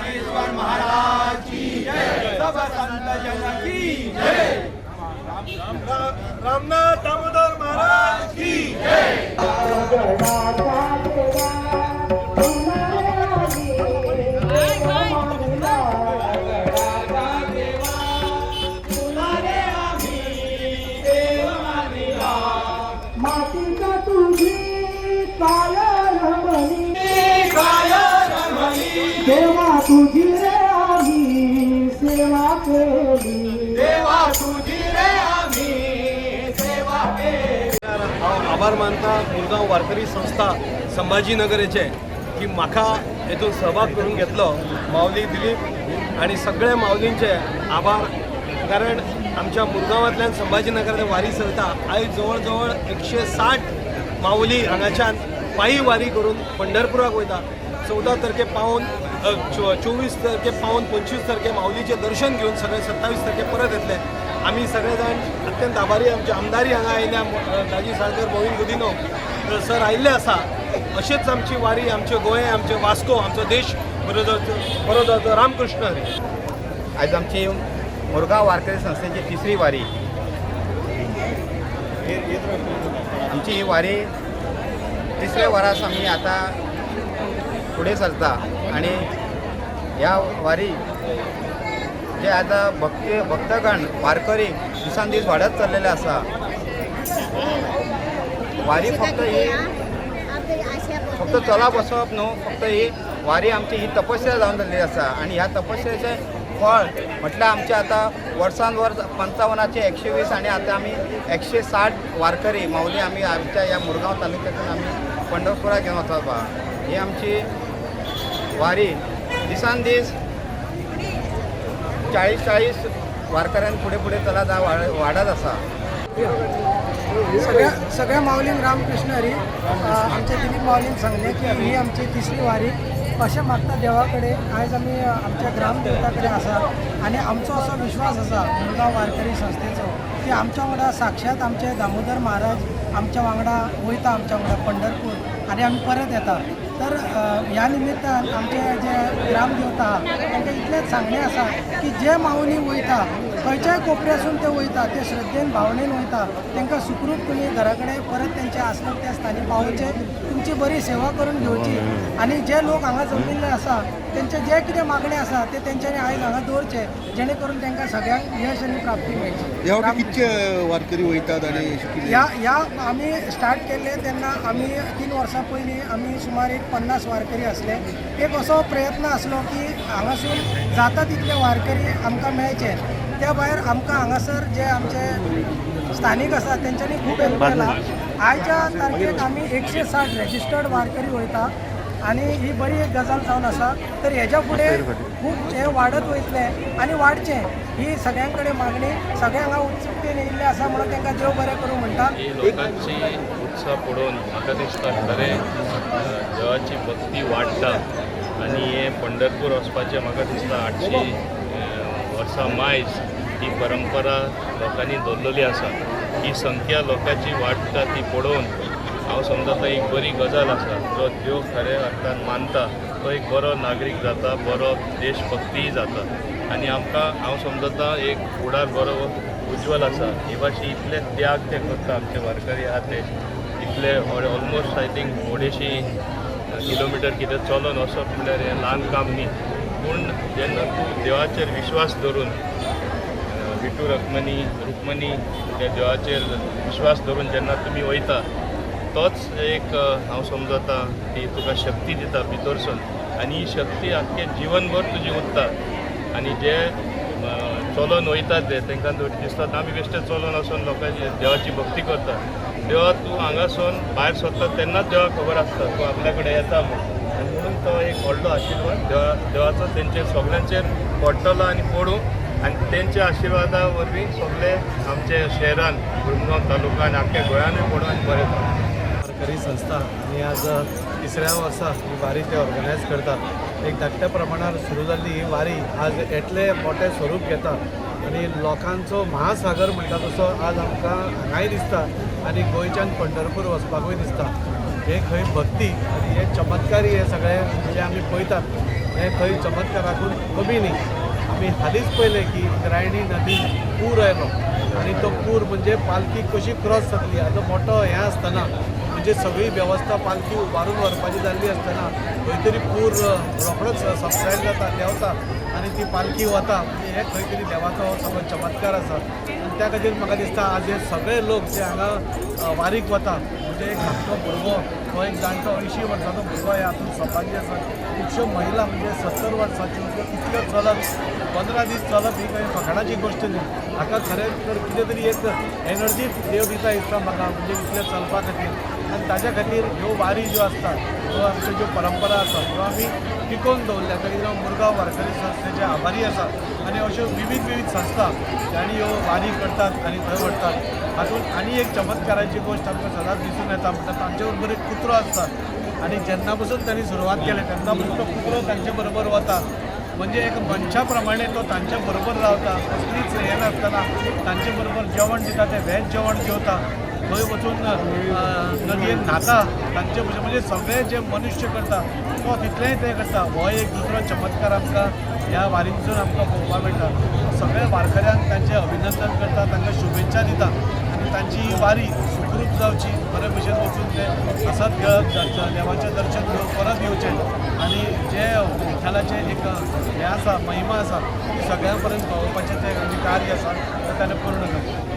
ज्ञानेश्वर महाराज की जय, सब संत जन की जय, रामनाथ दामोदर महाराज की जय। देवा तुझी रे आम्ही सेवा केली, देवा तुझी रे आम्ही सेवा केली। आभार मानता मुरगांव वारकरी संस्था संभाजीनगर येचे की म्हाका हेतून सहभाग करून घेतलो माऊली दिलीप आणि सगळ्या माऊलींचे आभार, कारण आमच्या मुरगांवांतल्यान संभाजीनगरांत वारी चलता। आयज जवळ जवळ 160 माऊली हांगाच्यान पायी वारी करून पंढरपुराक वयता। 14 तारखे पावन 24 तारखे पावन 25 तारखे माऊलीचे दर्शन घेऊन सगळे 27 तारखे परत येतले। आम्ही सगळेजण अत्यंत आभारी, आमचे आमदारी हांगा आयिल्ल्या दाजी साळकर गोविंद गुदिनो सर आयिल्ले आसा। अशीच आमची वारी, आमचे गोंय, आमचे वास्को, आमचो देश बरो जातो। रामकृष्ण हरी। आज आमची मुरगांव वारकरी संस्थेची तिसरी वारी। आमची ही वारी तिसऱ्या वरास आम्ही आता पुढे चलता आणि ह्या वारी जे आता भक्तगण वारकरी दिसान दीस वाढत चाललेले आसा। वारी फक्त चला बसप न्हू, फक्त ही वारी आमची ही तपस्या जावन जाल्ली आसा आणि ह्या तपस्याचे फळ म्हटल्यार आमचे आता वर्सान वर्स 55चे 120 आणि आता आमी 160 वारकरी माऊली आमी आमच्या ह्या मुरगांव तालुक्यांतून आमी पंढरपुराक घेवन वतात बा। ही आमची वारी दिसान दीस 40 वारकऱ्यां फुडें फुडें चलत वाडत आसा। सगळ्या माऊलींक रामकृष्ण हरी। आमच्या दिलीप माऊलींक सांगले की ही आमची तिसरी वारी। अशें मागता देवा कडेन आयज आमी आमच्या ग्रामदेवता कडेन आसा आणि आमचो असो विश्वास आसा मुरगांव वारकरी संस्थेचो की आमच्या वांगडा साक्षात आमचे दामोदर महाराज आमच्या वांगडा वयता, आमच्या वांगडा पंढरपूर आणि आमी परत येता। तर ह्या निमित्तान आमचे जे ग्रामदेवता आहा तांकां इतलेंच सांगणें आसा की जे माऊली वयता खंयच्याय कोपऱ्यासून ते वयता, ते श्रद्धेन भावनेन वयता, तांकां सुखरूप तुमी घरा कडेन परत तेंचे आसपाक त्या स्थानी पावोवचे, तुमची बरी सेवा करून घेवची आणि जे लोक हांगा जमिल्ले आसा तेंचे जे कितें मागणे आसा ते तेंच्यांनी आयज हांगा दवरचे, जेणे करून तांकां सगळ्यांक यश आनी प्राप्ती मेळची। ह्या वाटेन कितके वारकरी वयतात आणि ह्या आमी स्टार्ट केल्ले तेन्ना आमी 3 वर्सां पयलीं आमी सुमार एक 50 वारकरी आसले। एक असो प्रयत्न आसलो की हांगासून जाता तितले वारकरी आमकां मेळचे। त्या भायर आमकां हांगासर जे आमचे स्थानीक आसा तेंच्यांनी खूब हेल्प केला। आयच्या तारखेक आमी 160 रजिस्टर्ड वारकरी वयता आणि ही बरी एक गजाल जावन आसा। तर हेच्या फुडें खूब हे वाडत वयतले आणि वाडचे ही सगळ्यां कडेन मागणी। सगळे हांगा उत्सुकतेन येयल्ले आसा म्हणून तांकां देव बरें करूं म्हणटा। ही लोकांची उत्साह पळोवन म्हाका दिसता खरें देवाची भक्ती वाडटा आणि हे पंढरपूर वचपाचें म्हाका दिसता 800 वर्सां मायज ही परंपरा लोकांनी दवरलेली आसा। ही संख्या लोकांची वाडटा ती पळोवन हांव समजता एक बरी गजाल आसा। जो देव खऱ्या अर्थान मानता तो एक बरो नागरीक जाता, बरो देशभक्तीय जाता आणि आमकां हांव समजता एक फुडार बरो उज्वल आसा। ही भाशी इतले त्याग ते करता आमचे वारकरी आहा ते इतले ऑलमोस्ट आय थिंक 250 किलोमिटर कितें चलून वचप म्हळ्यार हें ल्हान काम न्ही। पूण जेन्ना तूं देवाचेर विश्वास धरून विठू रुक्मणी त्या देवाचेर विश्वास धरून जेन्ना तुमी वयता तोच एक हांव समजता की तुका शक्ती दिता भितरसून आनी ही शक्ती आख्खे जिवनभर तुजी उरता। आनी जे चलून वयतात ते तांकां दिसता आमी बेश्टे चलून वचून लोकांची देवाची भक्ती करता। देवा तूं हांगासून भायर सरता तेन्नाच देवाक खबर आसता तूं आपल्या कडेन येता म्हणून, आनी म्हणून तो एक व्हडलो आशिर्वाद देवाचो तेंचेर सगळ्यांचेर पडटलो आनी पडूं आनी तेंच्या आशिर्वादा वरवीं सगळे आमचे शहरान मुरगांव तालुक्यान आख्ख्या गोंयानूय पडूं आनी बरें जाता। वारकरी संस्था आणि आज तिसऱ्या वर्सा ही वारी ते ऑर्गनायज करतात। एक धाकट्या प्रमाणात सुरू जाल्ली ही वारी आज येतले मोठे स्वरूप घेता आणि लोकांचो महासागर म्हणटा तसो आज आमकां हांगाय दिसता आणि गोंयच्यान पंढरपूर वचपाकूय दिसता। हे खंय भक्ती आणि हे चमत्कारी हे सगळे जे आमी पळयतात हे खंय चमत्काराकून कमी न्ही. आमी हालींच पळयलें की इंद्रायणी नदीक पूर आयलो आनी तो पूर म्हणजे पालखी कशी क्रॉस जातली हाजो मोठो हें आसतना म्हणजे सगळी वेवस्था पालखी उबारून व्हरपाची जाल्ली आसतना खंय तरी पूर रोखडोच सबसायड जाता देंवता आनी ती पालखी वता. म्हणजे हे खंय तरी देवाचो हो सगळो चमत्कार आसा. आनी त्या खातीर म्हाका दिसता आज हे सगळे लोक जे हांगा वारीक वता म्हणजे एक धाकटो भुरगो तो एक जाणटो 80 वर्साचो भुरगो हे हातूंत सहभागी आसा. खुबश्यो महिला म्हणजे 70 वर्सांच्यो इतल्यो चलत 15 दीस चलप ही काही फकाणाची गोष्ट न्ही. हाका खरें तर कितें तरी एक एनर्जी देव दिता दिसता म्हाका म्हणजे इतलें चलपा खातीर. आनी ताज्या खातीर ह्यो वारी ज्यो आसतात ह्यो आमच्यो ज्यो परंपरा आसात ह्यो आमी टिकोवन दवरल्या. ताका लागून हांव मुरगांव वारकरी संस्थेचे आभारी आसा. आनी अश्यो विविध संस्था ज्यांनी ह्यो वारी करतात आनी थंय व्हरतात. हातूंत आनी एक चमत्काराची गोश्ट आमकां सदांच दिसून येता म्हणटा तांचे बरोबर एक कुत्रो आसता आनी जेन्ना पसून तांणी सुरवात केली तेन्ना पसून तो कुत्रो तांचे बरोबर वता. म्हणजे एक मनशा प्रमाणे तो तांचे बरोबर रावता. कसलीच हें नासतना तांचे बरोबर जेवण दिता तें व्हेज जेवण जेवता. थंय वचून नदयेन न्हाता तांचे म्हणजे सगळे जे मनुश्य करता तो तितलेंय तें करता. हो एक दुसरो चमत्कार आमकां ह्या वारींतसून आमकां पळोवपाक मेळटा. सगळे वारकऱ्यांक तांचें अभिनंदन करता तांकां शुभेच्छा दिता आनी तांची ही वारी सुखरूप जावची. बरे भशेन वचून ते हसत खेळत देवाचें दर्शन घेवन परत येवचें आनी जे विठ्ठलाचें एक हें आसा महिमा आसा ती सगळ्यां पर्यंत पावोवपाचें तें कार्य आसा तें ताणें पूर्ण करचें.